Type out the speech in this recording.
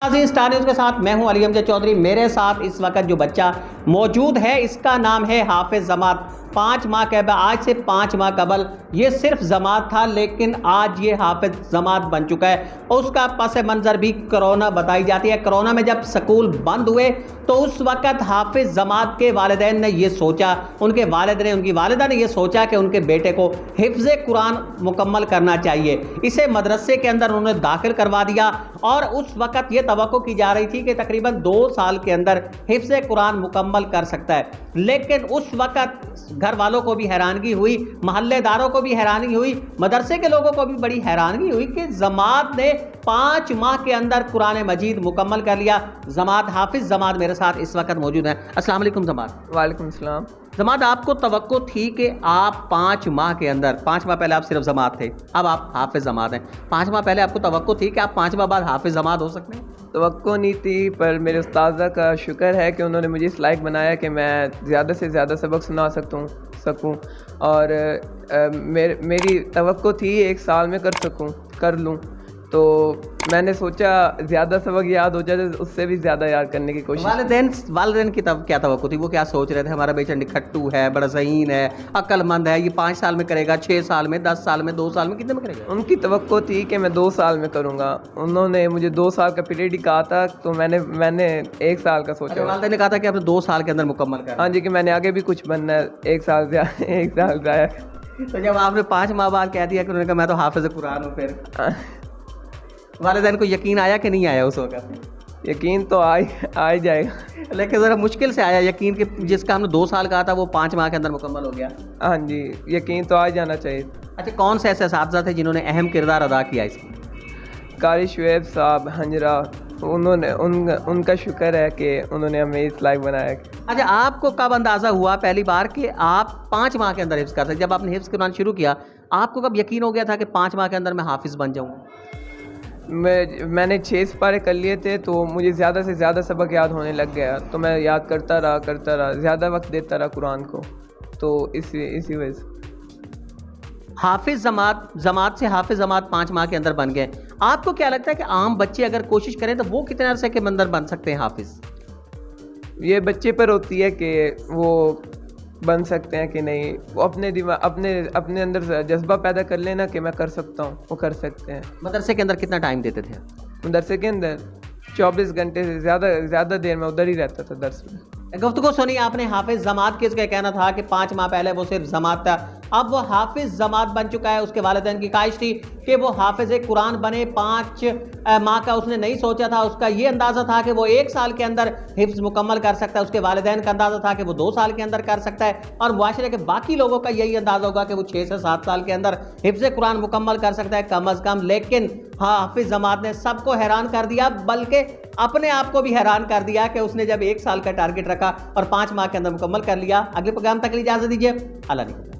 Star news के साथ मैं हूं अली अमजद चौधरी। मेरे साथ इस वक्त जो बच्चा मौजूद है इसका नाम है हाफिज जमात। 5 माह कबल, आज से 5 माह कबल ये सिर्फ जमात था, लेकिन आज ये हाफिज जमात बन चुका है। उसका पस मंज़र भी कोरोना बताई जाती है। कोरोना में जब स्कूल बंद हुए तो उस वक्त हाफिज जमात के वालिदैन ने ये सोचा, उनकी वालिदा ने ये सोचा कि उनके बेटे को हिफ्ज़ कुरान मुकम्मल करना चाहिए। इसे मदरसे के अंदर उन्होंने दाखिल करवा दिया और उस वक्त ये तवक्को की जा रही थी कि तकरीबन 2 साल के अंदर हिफ्ज़ कुरान मुकम्मल कर सकता है। लेकिन उस वक्त घर वालों को भी हैरानगी हुई, मोहल्लेदारों को भी हैरानगी हुई, मदरसे के लोगों को भी बड़ी हैरानगी हुई कि जमात ने 5 माह के अंदर कुरान मजीद मुकम्मल कर लिया। जमात हाफिज जमात मेरे साथ इस वक्त मौजूद हैं। अस्सलाम वालेकुम जमात। वालेकुम सलाम। जमात, आपको तवक्को थी कि आप 5 माह के अंदर, 5 माह पहले आप सिर्फ जमात थे, अब आप हाफिज जमात हैं। 5 माह पहले आपको तवक्को थी कि आप 5 माह बाद हाफिज जमात हो सकते हैं? तवक्को नहीं थी, पर मेरे उस्तादा का शुक्र है कि उन्होंने मुझे इस लायक बनाया कि मैं ज़्यादा से ज़्यादा सबक सुना सकूं और मेरी तवक्को थी 1 साल में कर लूं। तो मैंने सोचा ज़्यादा सबक याद हो जाए तो उससे भी ज़्यादा याद करने की कोशिश। वालिदैन की तब क्या तवक्को थी? वो क्या सोच रहे थे? हमारा बेटा निखट्टू है, बड़ा ज़हीन है, अक्लमंद है, ये 5 साल में करेगा, 6 साल में, 10 साल में, 2 साल में, कितने में करेगा? उनकी तवक्को थी कि मैं 2 साल में करूँगा। उन्होंने मुझे 2 साल का पीरियड ही कहा था, तो मैंने 1 साल का सोचा। वालिदैन ने कहा था कि आपने 2 साल के अंदर मुकम्मल करना। हाँ जी, कि मैंने आगे भी कुछ बनना है। 1 साल जाया। तो जब आपने 5 माह बाद कह दिया कि उन्होंने कहा मैं तो हाफिज कुरान हूँ, फिर वालिदैन को यकीन आया कि नहीं आया उस वक्त? यकीन तो आ ही जाएगा, लेकिन ज़रा मुश्किल से आया यकीन कि जिसका हमने 2 साल कहा था वो 5 माह के अंदर मुकम्मल हो गया। हाँ जी, यकीन तो आ जाना चाहिए। अच्छा, कौन से ऐसे असातिज़ा थे जिन्होंने अहम किरदार अदा किया इसमें? कारी शुएब साहब हंजरा, उनका शुक्र है कि उन्होंने हमें इस लायक बनाया। अच्छा, आपको कब अंदाज़ा हुआ पहली बार कि आप 5 माह के अंदर हिफ्ज़ कर सकते? जब आपने हिफ्ज़ कुरान शुरू किया, आपको कब यकीन हो गया था कि 5 माह के अंदर मैं हाफिज़ बन जाऊँगा? मैंने 6 सिपारे कर लिए थे, तो मुझे ज़्यादा से ज़्यादा सबक याद होने लग गया, तो मैं याद करता रहा, ज़्यादा वक्त देता रहा कुरान को, तो इसी वजह से हाफिज जमात से हाफिज जमात 5 माह के अंदर बन गए। आपको क्या लगता है कि आम बच्चे अगर कोशिश करें तो वो कितने अरसे के अंदर बन सकते हैं हाफिज? ये बच्चे पर होती है कि वो बन सकते हैं कि नहीं। वो अपने दिमाग अपने अंदर जज्बा पैदा कर लेना कि मैं कर सकता हूँ, वो कर सकते हैं। मदरसे के अंदर कितना टाइम देते थे? मदरसे के अंदर 24 घंटे से ज़्यादा देर में उधर ही रहता था दर्स में। गुफ्तगू सुनी आपने हाफिज जमात के। इसका कहना था कि 5 माह पहले वो सिर्फ जमात था, अब वो हाफिज जमात बन चुका है। उसके वालिदैन की ख्वाहिश थी कि वो हाफिज कुरान बने। 5 माह का उसने नहीं सोचा था, उसका ये अंदाज़ा था कि वो 1 साल के अंदर हिफ्ज़ मुकम्मल कर सकता है। उसके वालिदैन का अंदाज़ा था कि वो 2 साल के अंदर कर सकता है, और मुआशरे के बाकी लोगों का यही अंदाज़ा होगा कि वो 6 से 7 साल के अंदर हिफ्ज़ कुरान मुकम्मल कर सकता है कम अज़ कम। लेकिन हाफिज जमात ने सबको हैरान कर दिया, बल्कि अपने आप को भी हैरान कर दिया कि उसने जब 1 साल का टारगेट रखा और 5 माह के अंदर मुकम्मल कर लिया। अगले प्रोग्राम तक इजाज़त दीजिए। अल्लाह ने